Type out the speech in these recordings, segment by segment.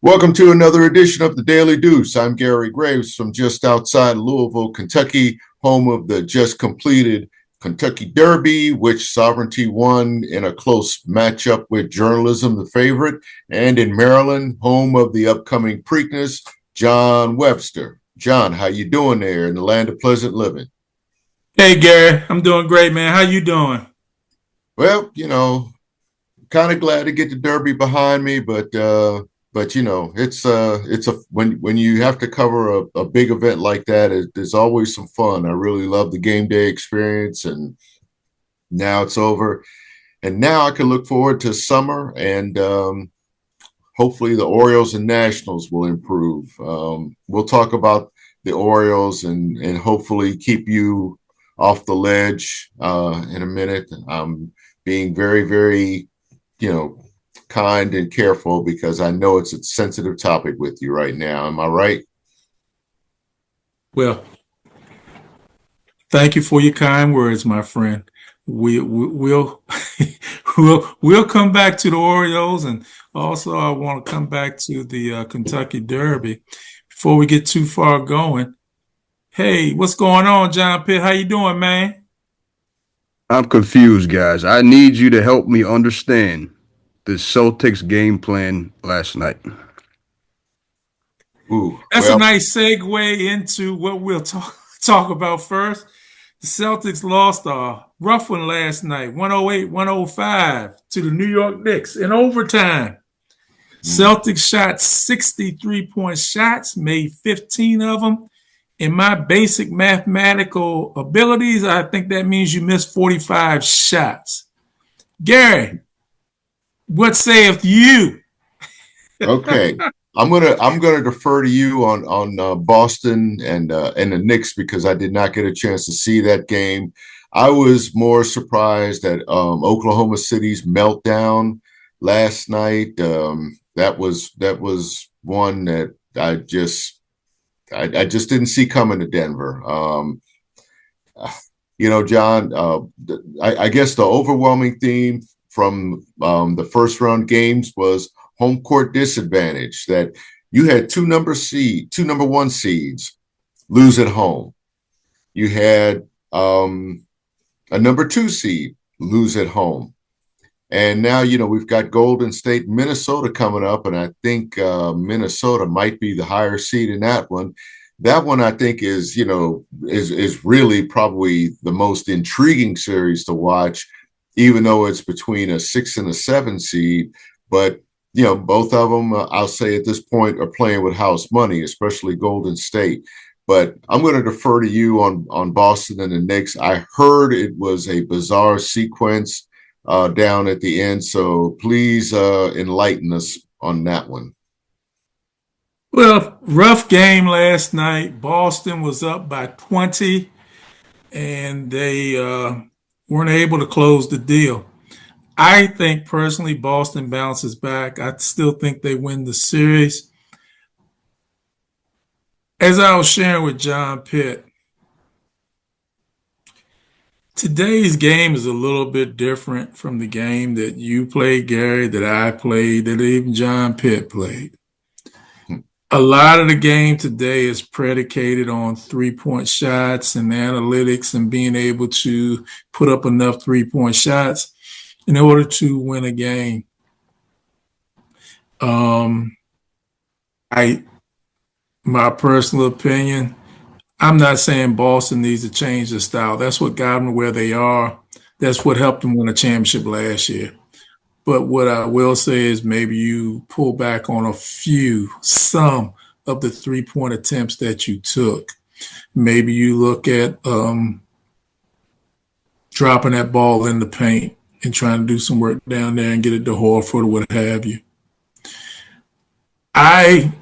Welcome to another edition of the Daily Deuce. I'm Gary Graves from just outside Louisville, Kentucky, home of the just completed Kentucky Derby, which Sovereignty won in a close matchup with Journalism, the favorite, and in Maryland, home of the upcoming Preakness, John Webster. John, how you doing there in the land of pleasant living? Hey Gary, I'm doing great, man. How you doing? Well, kind of glad to get the Derby behind me, but it's a when you have to cover a big event like that, there's always some fun. I really love the game day experience, and now it's over, and now I can look forward to summer, and hopefully the Orioles and Nationals will improve. We'll talk about the Orioles and hopefully keep you off the ledge in a minute. I'm being very, very, kind and careful because I know it's a sensitive topic with you right now. Am I right? Well, thank you for your kind words, my friend. We'll we'll come back to the Orioles, and also I want to come back to the Kentucky Derby before we get too far going. Hey, what's going on, John Pitt? How you doing, man? I'm confused, guys. I need you to help me understand the Celtics game plan last night. Ooh, That's a well, nice segue into what we'll talk about first. The Celtics lost a rough one last night, 108-105 to the New York Knicks in overtime. Celtics shot 63-point shots, made 15 of them. In my basic mathematical abilities, I think that means you missed 45 shots. Gary, what saith you? okay. I'm gonna defer to you on Boston and the Knicks because I did not get a chance to see that game. I was more surprised at Oklahoma City's meltdown last night. That was one that I just didn't see coming to Denver. John, I guess the overwhelming theme from the first round games was home court disadvantage, that you had two number one seeds lose at home. You had a number two seed lose at home. And now, we've got Golden State, Minnesota coming up, and I think Minnesota might be the higher seed in that one. That one, I think, is really probably the most intriguing series to watch, even though it's between a 6 and a 7 seed. But both of them, I'll say at this point, are playing with house money, especially Golden State. But I'm going to defer to you on Boston and the Knicks. I heard it was a bizarre sequence down at the end, so please enlighten us on that one. Well, rough game last night. Boston was up by 20, and they weren't able to close the deal. I think personally Boston bounces back. I still think they win the series. As I was sharing with John Pitt, today's game is a little bit different from the game that you played, Gary, that I played, that even John Pitt played. A lot of the game today is predicated on three-point shots and analytics and being able to put up enough three-point shots in order to win a game. My personal opinion, I'm not saying Boston needs to change their style. That's what got them where they are. That's what helped them win a championship last year. But what I will say is maybe you pull back on some of the three-point attempts that you took. Maybe you look at dropping that ball in the paint and trying to do some work down there and get it to Horford or what have you. I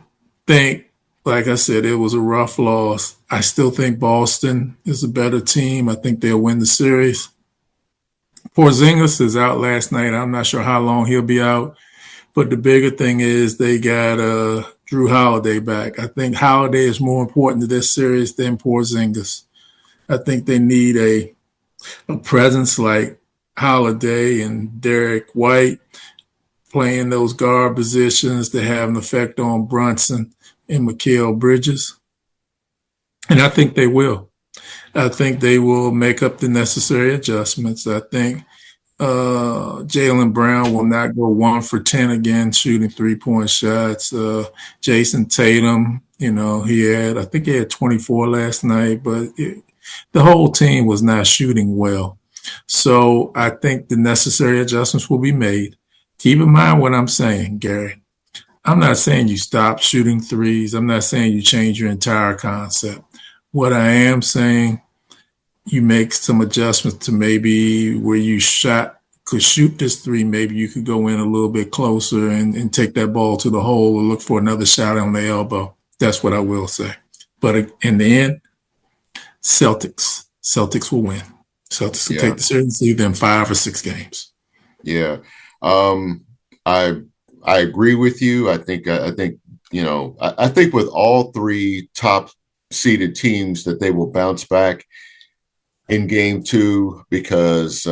think, like I said, it was a rough loss. I still think Boston is a better team. I think they'll win the series. Porzingis is out last night. I'm not sure how long he'll be out. But the bigger thing is they got Drew Holiday back. I think Holiday is more important to this series than Porzingis. I think they need a presence like Holiday and Derek White playing those guard positions that have an effect on Brunson and Mikal Bridges. And I think they will. I think they will make up the necessary adjustments. I think Jaylen Brown will not go 1 for 10 again, shooting 3-point shots. Jason Tatum, I think he had 24 last night, but the whole team was not shooting well. So I think the necessary adjustments will be made. Keep in mind what I'm saying, Gary. I'm not saying you stop shooting threes. I'm not saying you change your entire concept. What I am saying, you make some adjustments to maybe where you could shoot this three. Maybe you could go in a little bit closer and take that ball to the hole or look for another shot on the elbow. That's what I will say. But in the end, Celtics will win. Celtics will take the series, either in 5 or 6 games. Yeah. I agree with you. I think with all 3 top seeded teams that they will bounce back in game 2 because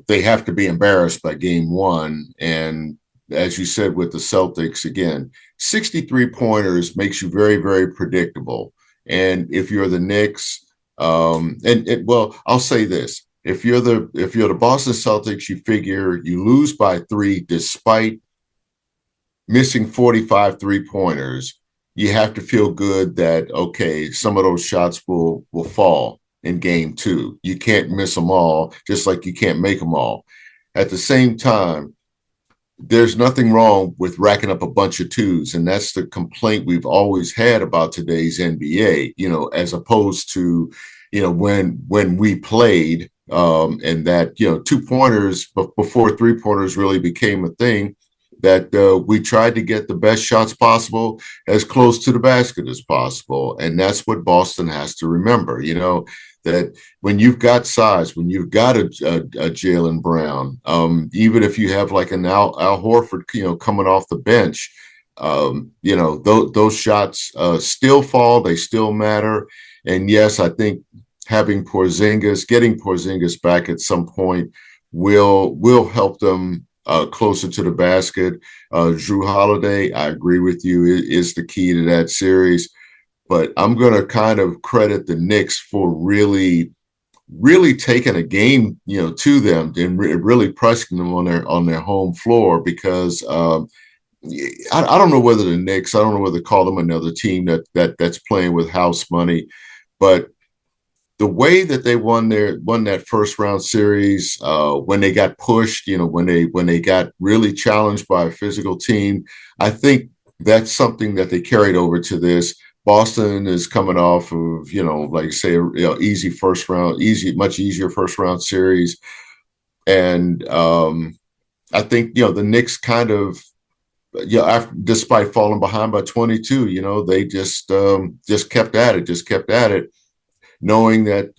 they have to be embarrassed by game 1. And as you said with the Celtics, again, 63 pointers makes you very, very predictable. And if you're the Knicks, I'll say this. If you're the Boston Celtics, you figure you lose by 3 despite missing 45 3-pointers. You have to feel good that, okay, some of those shots will fall in game 2. You can't miss them all, just like you can't make them all. At the same time, there's nothing wrong with racking up a bunch of 2s, and that's the complaint we've always had about today's NBA, as opposed to, when we played, and that, 2-pointers before 3-pointers really became a thing, that we tried to get the best shots possible as close to the basket as possible. And that's what Boston has to remember, that when you've got size, when you've got a Jaylen Brown, even if you have like an Al Horford, coming off the bench, those shots still fall, they still matter. And yes, I think getting Porzingis back at some point will help them closer to the basket. Drew Holiday, I agree with you, is the key to that series. But I'm going to kind of credit the Knicks for really, really taking a game, to them and really pressing them on their home floor, because I don't know whether the Knicks, I don't know whether to call them another team that's playing with house money, but the way that they won that first round series, when they got pushed, when they got really challenged by a physical team, I think that's something that they carried over to this. Boston is coming off of, like you say, much easier first round series. And I think, the Knicks kind of, despite falling behind by 22, they just kept at it, knowing that,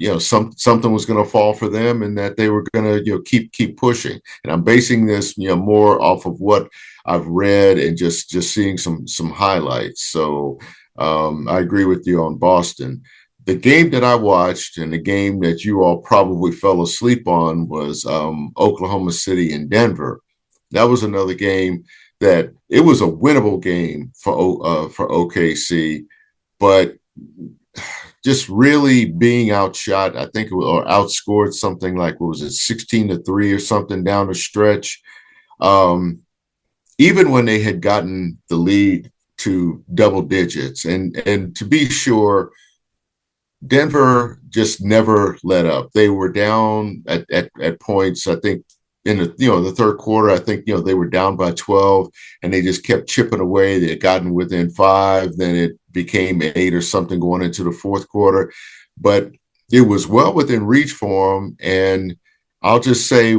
something was going to fall for them and that they were going to, keep pushing. And I'm basing this, more off of what I've read and just seeing some highlights. So I agree with you on Boston. The game that I watched and the game that you all probably fell asleep on was Oklahoma City and Denver. That was another game that it was a winnable game for OKC, but just really being outshot, I think, or outscored something like, what was it, 16-3 or something down the stretch. Even when they had gotten the lead to double digits, and to be sure, Denver just never let up. They were down at points, I think, in the third quarter. I think, they were down by 12 and they just kept chipping away. They had gotten within 5, then it became 8 or something going into the fourth quarter, but it was well within reach for them. And I'll just say,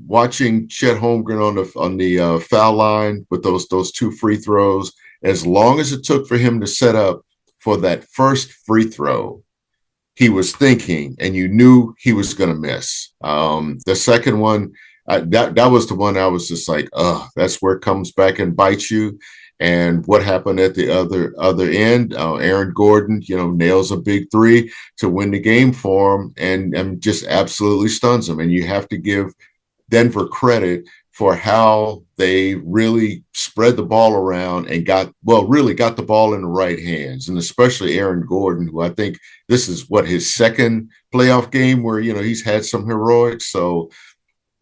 watching Chet Holmgren on the foul line with those 2 free throws, as long as it took for him to set up for that first free throw, he was thinking, and you knew he was going to miss. The second one, that was the one I was just like, that's where it comes back and bites you. And what happened at the other end? Aaron Gordon, nails a big 3 to win the game for him, and just absolutely stuns him. And you have to give Denver credit for how they really spread the ball around and really got the ball in the right hands, and especially Aaron Gordon, who I think this is his second playoff game where, he's had some heroics. So,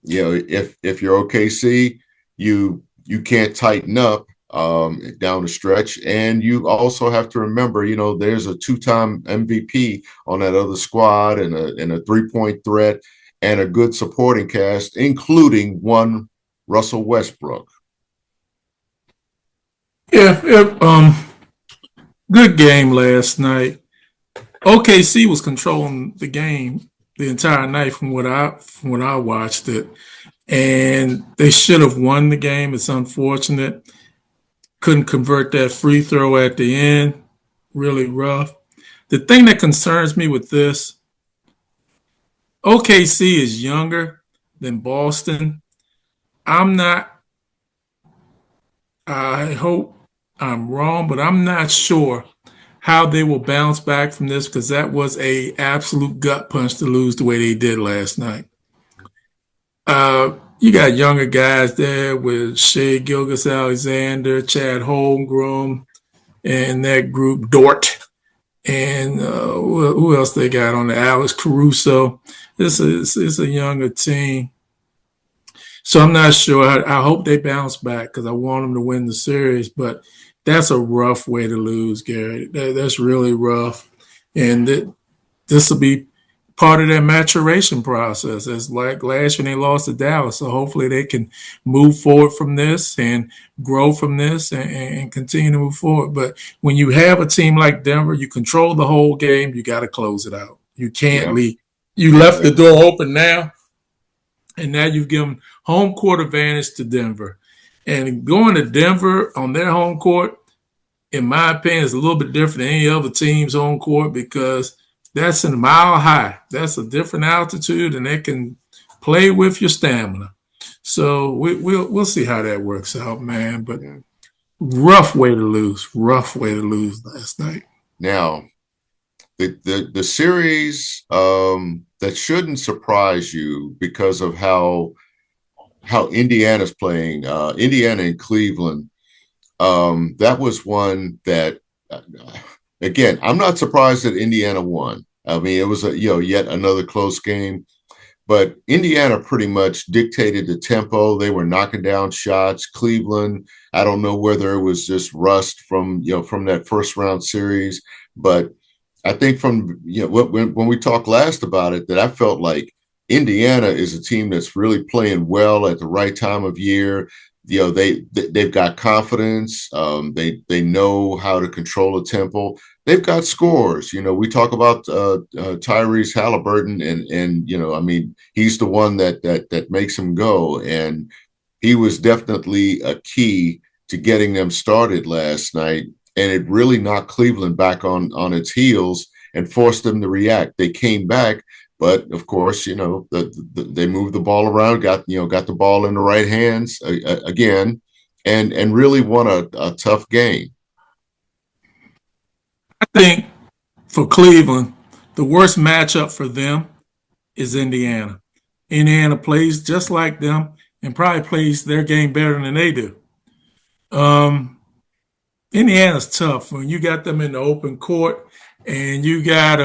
if you're OKC, you can't tighten up down the stretch. And you also have to remember, there's a two-time MVP on that other squad and a three-point threat and a good supporting cast, including one Russell Westbrook. Yeah, good game last night. OKC was controlling the game the entire night from what I watched it, and they should have won the game. It's unfortunate. Couldn't convert that free throw at the end. Really rough. The thing that concerns me with this, OKC is younger than Boston. I hope I'm wrong, but I'm not sure how they will bounce back from this, because that was a absolute gut punch to lose the way they did last night. You got younger guys there with Shea Gilgeous-Alexander, Chad Holmgren, and that group, Dort. And who else they got on there? Alex Caruso. It's a younger team. So I'm not sure. I hope they bounce back because I want them to win the series. But that's a rough way to lose, Gary. That's really rough. And this will be part of their maturation process. It's like last year they lost to Dallas. So hopefully they can move forward from this and grow from this and continue to move forward. But when you have a team like Denver, you control the whole game. You got to close it out. You can't leave. You left the door open now, and now you've given home court advantage to Denver. And going to Denver on their home court, in my opinion, is a little bit different than any other team's home court because that's in a mile high. That's a different altitude, and they can play with your stamina. So we'll see how that works out, man. But rough way to lose last night. Now, the series that shouldn't surprise you because of how Indiana's playing, Indiana and Cleveland. That was one that, again, I'm not surprised that Indiana won. I mean, it was yet another close game, but Indiana pretty much dictated the tempo. They were knocking down shots. Cleveland, I don't know whether it was just rust from that first round series, but I think from when we talked last about it, that I felt like Indiana is a team that's really playing well at the right time of year. They've got confidence. They know how to control a tempo. They've got scores. We talk about Tyrese Halliburton, and I mean, he's the one that makes them go, and he was definitely a key to getting them started last night. And it really knocked Cleveland back on its heels and forced them to react. They came back, but of course, they moved the ball around, got the ball in the right hands again, and really won a tough game. I think for Cleveland, the worst matchup for them is Indiana. Indiana plays just like them and probably plays their game better than they do. Indiana's tough when you got them in the open court, and you got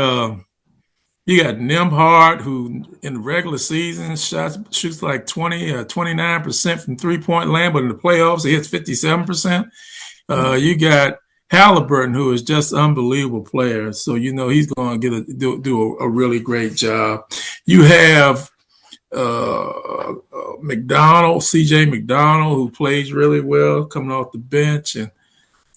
Nembhard, who in the regular season shoots like 29% from 3-point land, but in the playoffs he hits 57%. You got Halliburton, who is just an unbelievable player, so he's going to do a really great job. You have CJ McDonald, who plays really well coming off the bench, and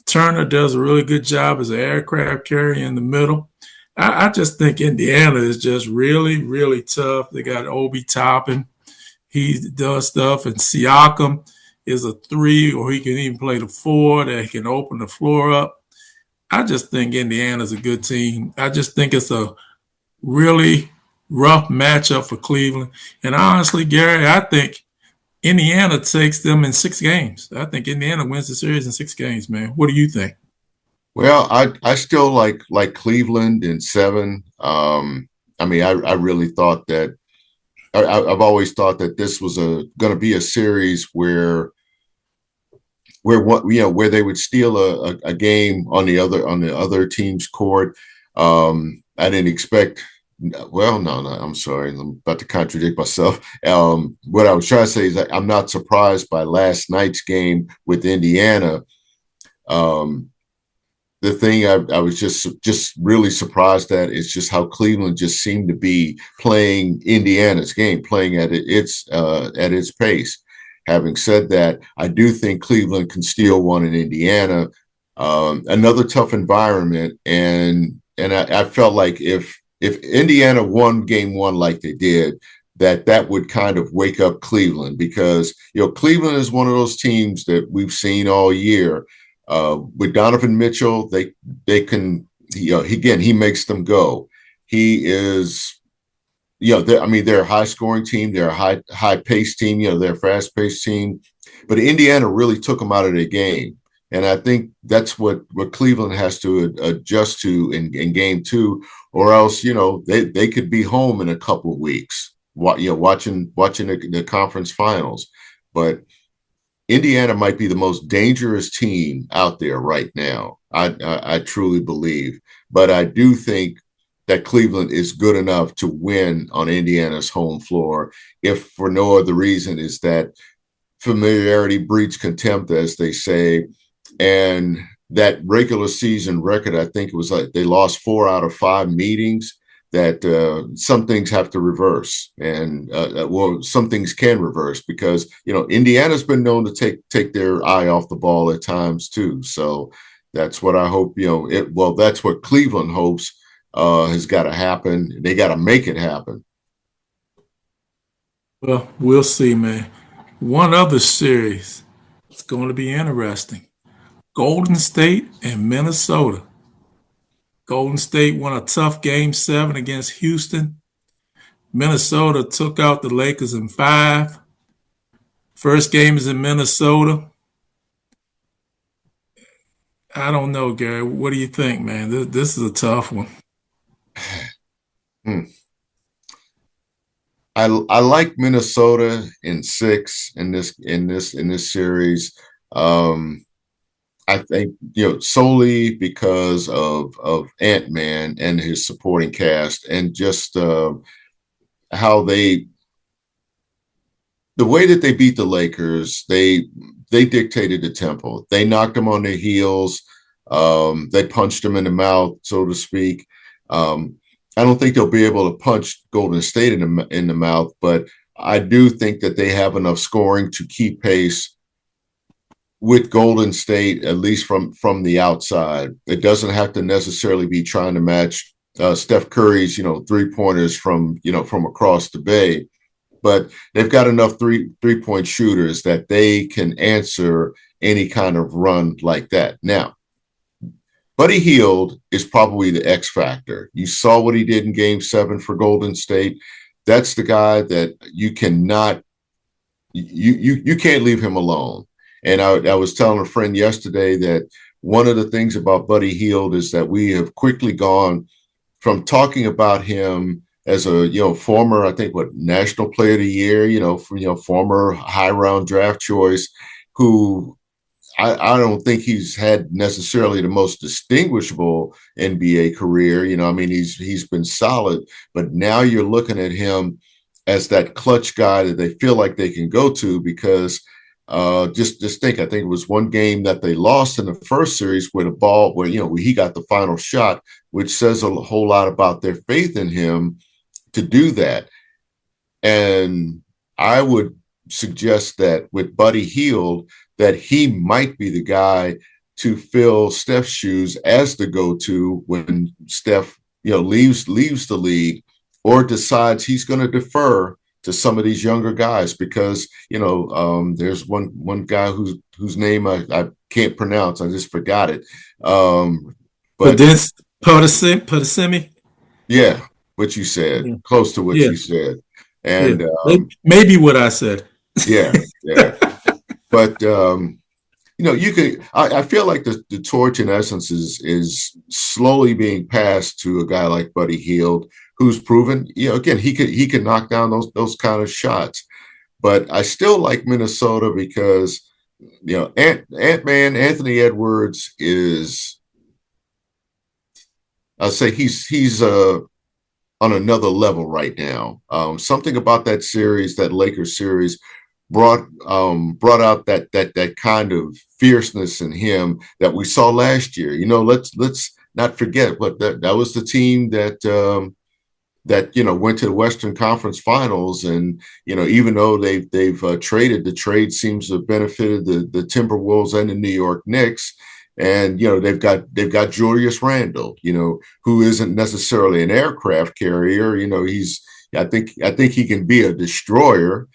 Turner does a really good job as an aircraft carrier in the middle. I just think Indiana is just really, really tough. They got Obi Toppin. He does stuff, and Siakam is a 3, or he can even play the 4 that can open the floor up. I just think Indiana's a good team. I just think it's a really rough matchup for Cleveland. And honestly, Gary, I think Indiana takes them in 6 games. I think Indiana wins the series in 6 games, man. What do you think? Well, I still like Cleveland in 7. I mean, I really thought that I've always thought that this was going to be a series where they would steal a game on the other team's court. I didn't expect. Well, no, I'm sorry. I'm about to contradict myself. What I was trying to say is that I'm not surprised by last night's game with Indiana. The thing I was just really surprised at is just how Cleveland just seemed to be playing Indiana's game, playing at its pace. Having said that, I do think Cleveland can steal one in Indiana. Another tough environment, and I felt like if Indiana won game one like they did, that would kind of wake up Cleveland, because Cleveland is one of those teams that we've seen all year. With Donovan Mitchell, they can he makes them go. He is. They're a high-scoring team. They're a high-paced team. They're a fast-paced team. But Indiana really took them out of their game, and I think that's what Cleveland has to adjust to in game two, or else they could be home in a couple of weeks. Watching the conference finals, but Indiana might be the most dangerous team out there right now. I truly believe, but I do think that Cleveland is good enough to win on Indiana's home floor, if for no other reason is that familiarity breeds contempt, as they say. And that regular season record, I think it was like they lost 4 out of 5 meetings, that some things have to reverse, and some things can reverse, because Indiana's been known to take their eye off the ball at times too. So that's what I hope. That's what Cleveland hopes has got to happen. They got to make it happen. Well, we'll see, man. One other series, it's going to be interesting. Golden State and Minnesota. Golden State won a tough Game 7 against Houston. Minnesota took out the Lakers in 5. First game is in Minnesota. I don't know, Gary. What do you think, man? This is a tough one. I like Minnesota in 6 in this series. I think solely because of Ant-Man and his supporting cast, and just how the way that they beat the Lakers, they dictated the tempo. They knocked them on their heels. They punched them in the mouth, so to speak. I don't think they'll be able to punch Golden State in the mouth, but I do think that they have enough scoring to keep pace with Golden State, at least from the outside. It doesn't have to necessarily be trying to match Steph Curry's 3-pointers from across the bay, but they've got enough three-point shooters that they can answer any kind of run like that. Now, Buddy Hield is probably the X factor. You saw what he did in Game 7 for Golden State. That's the guy that you cannot, you can't leave him alone. And I was telling a friend yesterday that one of the things about Buddy Hield is that we have quickly gone from talking about him as a former, I think, National Player of the Year, former high round draft choice, who I don't think he's had necessarily the most distinguishable NBA career. He's been solid, but now you're looking at him as that clutch guy that they feel like they can go to, because just think, I think it was one game that they lost in the first series where he got the final shot, which says a whole lot about their faith in him to do that. And I would suggest that with Buddy Hield, that he might be the guy to fill Steph's shoes as the go-to when Steph, leaves the league, or decides he's going to defer to some of these younger guys, because there's one guy whose name I can't pronounce. I just forgot it. But this Potasemi. Yeah, what you said, close to what you said, and maybe what I said. Yeah. But you could. I feel like the torch, in essence, is slowly being passed to a guy like Buddy Hield, who's proven, again, he could knock down those kind of shots. But I still like Minnesota because, Ant-Man, Anthony Edwards is, I'll say he's on another level right now. Something about that series, that Lakers series, brought out that kind of fierceness in him that we saw last year. Let's not forget, but that was the team that went to the Western Conference Finals, and even though they've traded, the trade seems to have benefited the Timberwolves and the New York Knicks. And they've got Julius Randle, who isn't necessarily an aircraft carrier. I think he can be a destroyer,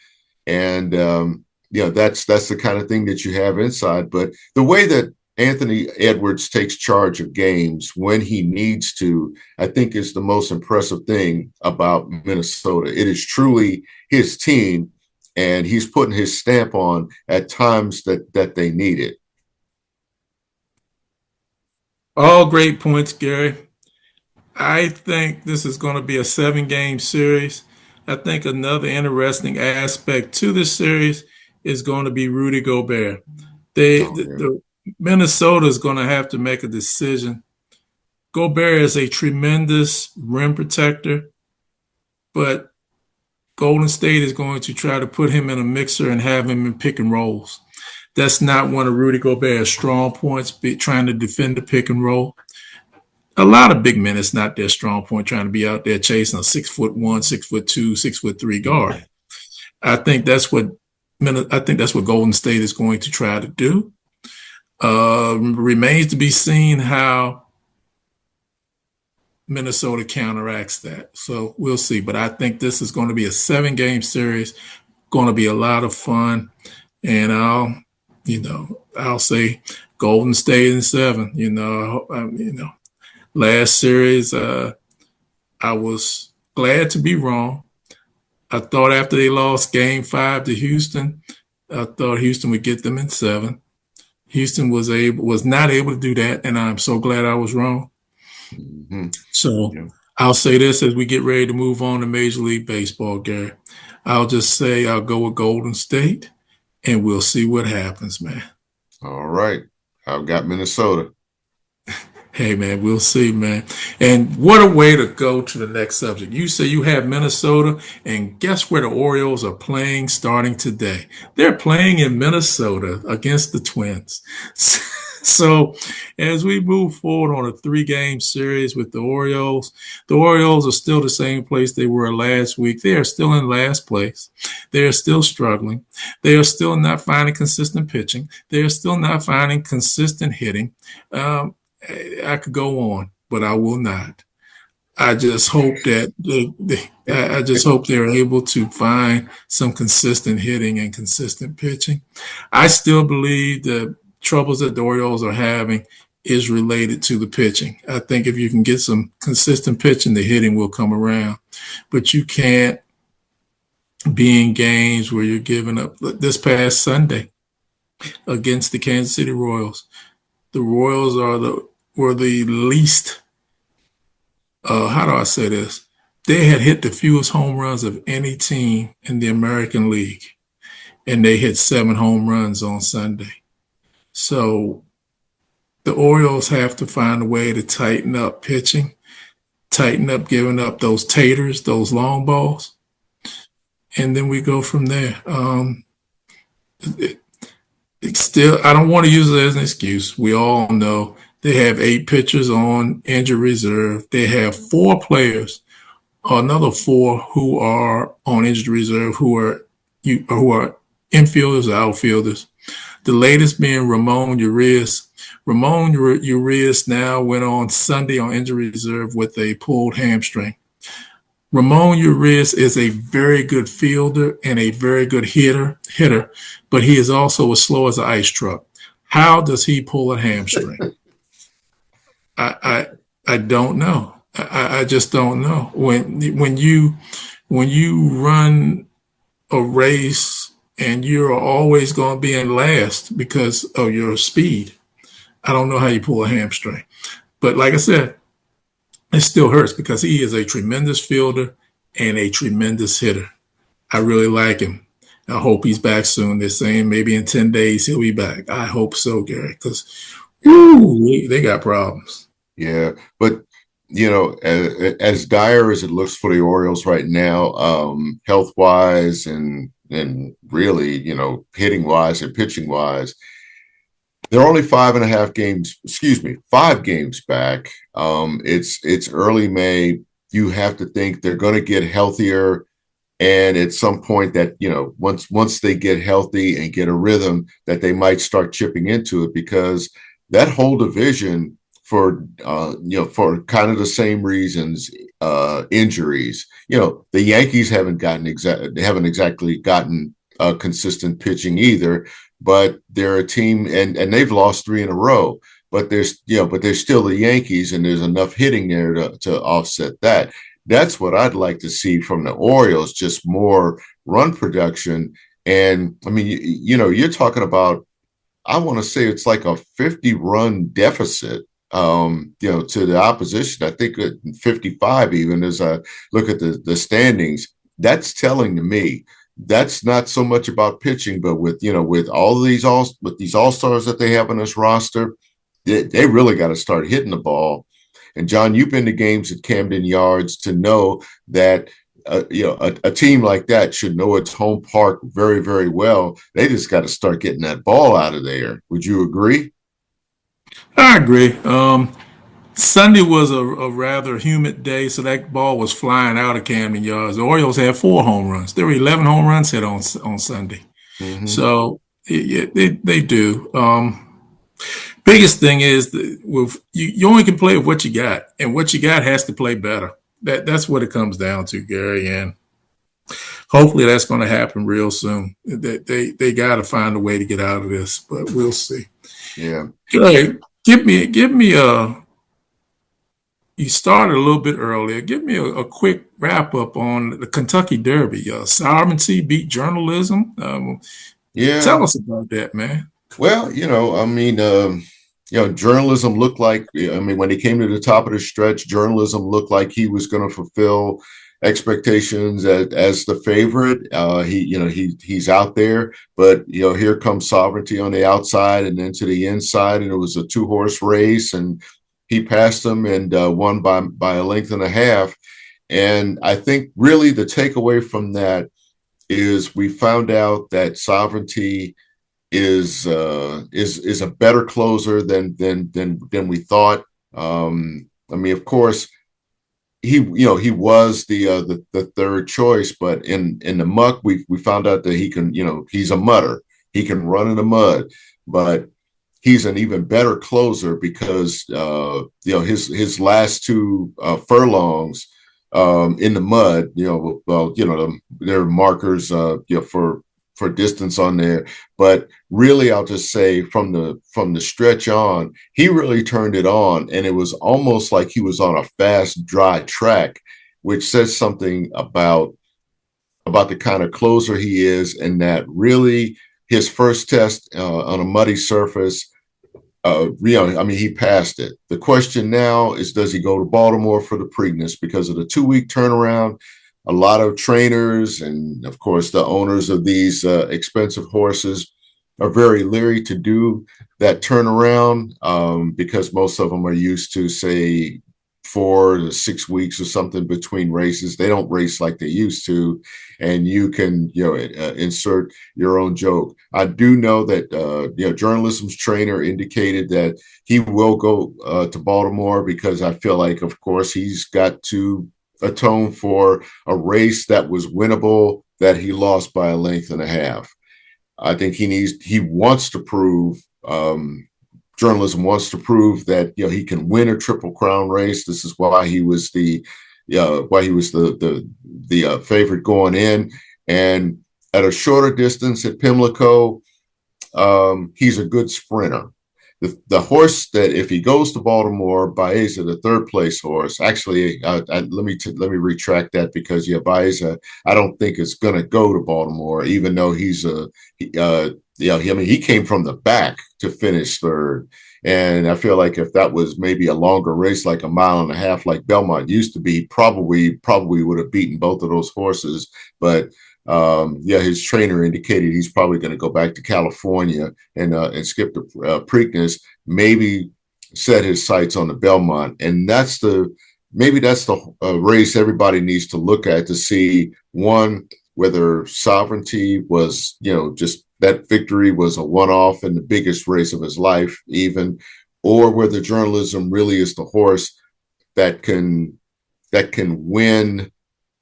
and that's the kind of thing that you have inside. But the way that Anthony Edwards takes charge of games when he needs to, I think, is the most impressive thing about Minnesota. It is truly his team, and he's putting his stamp on at times that they need it. All great points, Gary. I think this is going to be a 7-game series. I think another interesting aspect to this series is going to be Rudy Gobert. Minnesota is going to have to make a decision. Gobert is a tremendous rim protector, but Golden State is going to try to put him in a mixer and have him in pick and rolls. That's not one of Rudy Gobert's strong points, trying to defend the pick and roll. A lot of big men, it's not their strong point, trying to be out there chasing a 6'1", 6'2", 6'3" guard. I think that's what Golden State is going to try to do. Remains to be seen how Minnesota counteracts that. So we'll see. But I think this is going to be a 7-game series, going to be a lot of fun. And I'll say Golden State in 7. Last series, I was glad to be wrong. I thought after they lost Game 5 to Houston, I thought Houston would get them in 7. Houston was not able to do that, and I'm so glad I was wrong. Mm-hmm. So yeah. I'll say this as we get ready to move on to Major League Baseball, Gary. I'll just say I'll go with Golden State, and we'll see what happens, man. All right. I've got Minnesota. Hey, man, we'll see, man. And what a way to go to the next subject. You say you have Minnesota, and guess where the Orioles are playing starting today? They're playing in Minnesota against the Twins. So as we move forward on a 3-game series with the Orioles are still the same place they were last week. They are still in last place. They are still struggling. They are still not finding consistent pitching. They are still not finding consistent hitting. I could go on, but I will not. I just hope that they're able to find some consistent hitting and consistent pitching. I still believe the troubles that the Orioles are having is related to the pitching. I think if you can get some consistent pitching, the hitting will come around. But you can't be in games where you're giving up. This past Sunday against the Kansas City Royals, the Royals were the least, how do I say this? They had hit the fewest home runs of any team in the American League, and they hit 7 home runs on Sunday. So the Orioles have to find a way to tighten up pitching, tighten up giving up those taters, those long balls, and then we go from there. Still, I don't want to use it as an excuse. We all know they have 8 pitchers on injured reserve. They have 4 players, another 4 who are on injured reserve, who are infielders or outfielders. The latest being Ramon Urias. Ramon Urias now went on Sunday on injury reserve with a pulled hamstring. Ramon Urias is a very good fielder and a very good hitter, but he is also as slow as an ice truck. How does he pull a hamstring? I don't know. I just don't know. When you run a race and you're always going to be in last because of your speed, I don't know how you pull a hamstring. But like I said, it still hurts because he is a tremendous fielder and a tremendous hitter. I really like him. I hope he's back soon. They're saying maybe in 10 days he'll be back. I hope so, Gary, because they got problems. Yeah, but as dire as it looks for the Orioles right now, health wise and really, hitting wise and pitching wise, they're only 5 games back. It's early May. You have to think they're going to get healthier. And at some point that, once they get healthy and get a rhythm, that they might start chipping into it, because that whole division for kind of the same reasons, injuries, the Yankees haven't exactly gotten consistent pitching either, but they're a team and they've lost 3 in a row, but they're still the Yankees, and there's enough hitting there to offset that. That's what I'd like to see from the Orioles, just more run production. And I mean, you're talking about, I want to say it's like a 50-run deficit, to the opposition. I think 55 even, as I look at the standings. That's telling to me that's not so much about pitching, but with all of these all-stars that they have on this roster, they really got to start hitting the ball. And John, you've been to games at Camden Yards to know that a team like that should know its home park very, very well. They just got to start getting that ball out of there. Would you agree? I agree. Sunday was a rather humid day, so that ball was flying out of Camden Yards. The Orioles had 4 home runs. There were 11 home runs hit on Sunday. Mm-hmm. So they do. Biggest thing is you only can play with what you got, and what you got has to play better. That's what it comes down to, Gary, and hopefully that's going to happen real soon. They got to find a way to get out of this, but we'll see. Yeah. Hey, give me a. You started a little bit earlier. Give me a quick wrap up on the Kentucky Derby. Sovereignty beat journalism. Tell us about that, man. Well, journalism looked like, when he came to the top of the stretch, journalism looked like he was going to fulfill expectations as the favorite. He's out there, but here comes Sovereignty on the outside and then to the inside, and it was a 2-horse race, and he passed him and won by a length and a half. And I think really the takeaway from that is we found out that Sovereignty is a better closer than we thought. Of course, he was the third choice, but in the muck we found out that he can, he's a mudder. He can run in the mud, but he's an even better closer because his last 2 furlongs in the mud, there are markers for distance on there, but really I'll just say from the stretch on, he really turned it on, and it was almost like he was on a fast, dry track, which says something about the kind of closer he is, and that really his first test on a muddy surface, he passed it. The question now is, does he go to Baltimore for the Preakness? Because of the 2-week turnaround, a lot of trainers and, of course, the owners of these expensive horses are very leery to do that turnaround because most of them are used to, say, 4 to 6 weeks or something between races. They don't race like they used to, and you can insert your own joke. I do know that journalism's trainer indicated that he will go to Baltimore because I feel like, of course, he's got to atone for a race that was winnable that he lost by a length and a half. I think he wants to prove, journalism wants to prove that he can win a Triple Crown race. This is why he was the favorite going in, and at a shorter distance at Pimlico, he's a good sprinter. The horse that, if he goes to Baltimore, Baeza, the third place horse, actually, let me retract that, because Baeza, I don't think is going to go to Baltimore, even though he came from the back to finish third. And I feel like if that was maybe a longer race, like a mile and a half, like Belmont used to be, probably would have beaten both of those horses. But yeah, his trainer indicated he's probably going to go back to California and skip the Preakness, maybe set his sights on the Belmont. And that's the race everybody needs to look at to see, one, whether Sovereignty was, just that victory was a one-off in the biggest race of his life, even, or whether journalism really is the horse that can win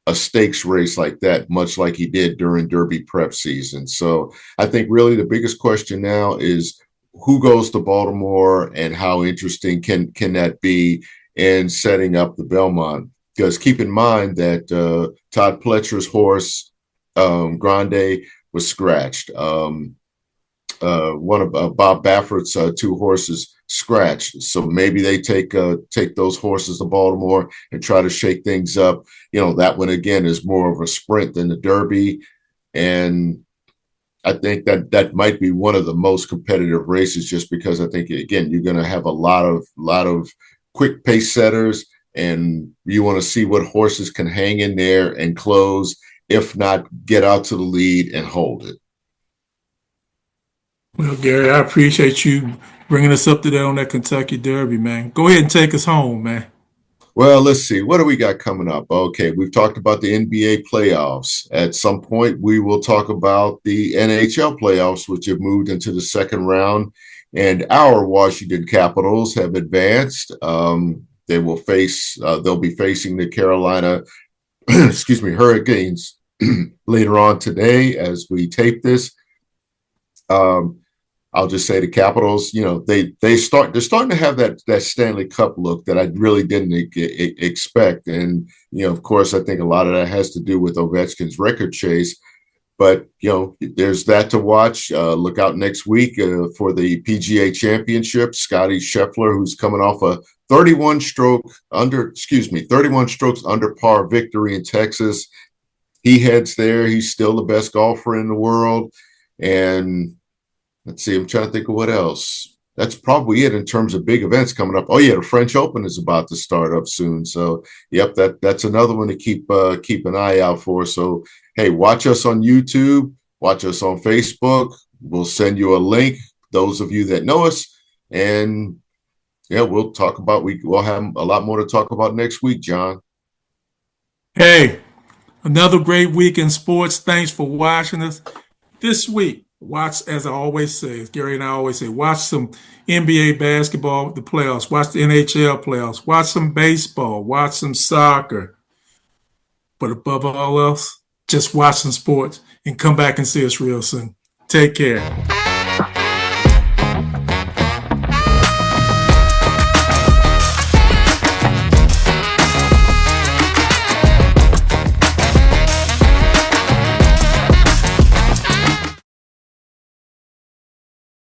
a stakes race like that, much like he did during Derby prep season. So I think really the biggest question now is who goes to Baltimore and how interesting can that be in setting up the Belmont? Because keep in mind that Todd Pletcher's horse, Grande, was scratched. One of Bob Baffert's two horses scratched. So maybe they take those horses to Baltimore and try to shake things up. That one again is more of a sprint than the Derby. And I think that might be one of the most competitive races, just because I think, again, you're going to have a lot of quick pace setters, and you want to see what horses can hang in there and close, if not get out to the lead and hold it. Well, Gary, I appreciate you bringing us up to date on that Kentucky Derby, man. Go ahead and take us home, man. Well, let's see. What do we got coming up? Okay, we've talked about the NBA playoffs. At some point, we will talk about the NHL playoffs, which have moved into the second round, and our Washington Capitals have advanced. They'll be facing the Carolina, Hurricanes later on today as we tape this. I'll just say the Capitals, they're starting to have that Stanley Cup look that I really didn't expect. And, of course, I think a lot of that has to do with Ovechkin's record chase. But, there's that to watch. Look out next week for the PGA Championship. Scotty Scheffler, who's coming off a 31 strokes under par victory in Texas. He heads there. He's still the best golfer in the world. And let's see, I'm trying to think of what else. That's probably it in terms of big events coming up. Oh yeah, the French Open is about to start up soon. So yep, that's another one to keep an eye out for. So hey, watch us on YouTube, watch us on Facebook. We'll send you a link, those of you that know us, and yeah, we'll have a lot more to talk about next week, John. Hey, another great week in sports. Thanks for watching us this week. Watch, as I always say, as Gary and I always say, watch some NBA basketball, the playoffs, watch the NHL playoffs, watch some baseball, watch some soccer. But above all else, just watch some sports and come back and see us real soon. Take care.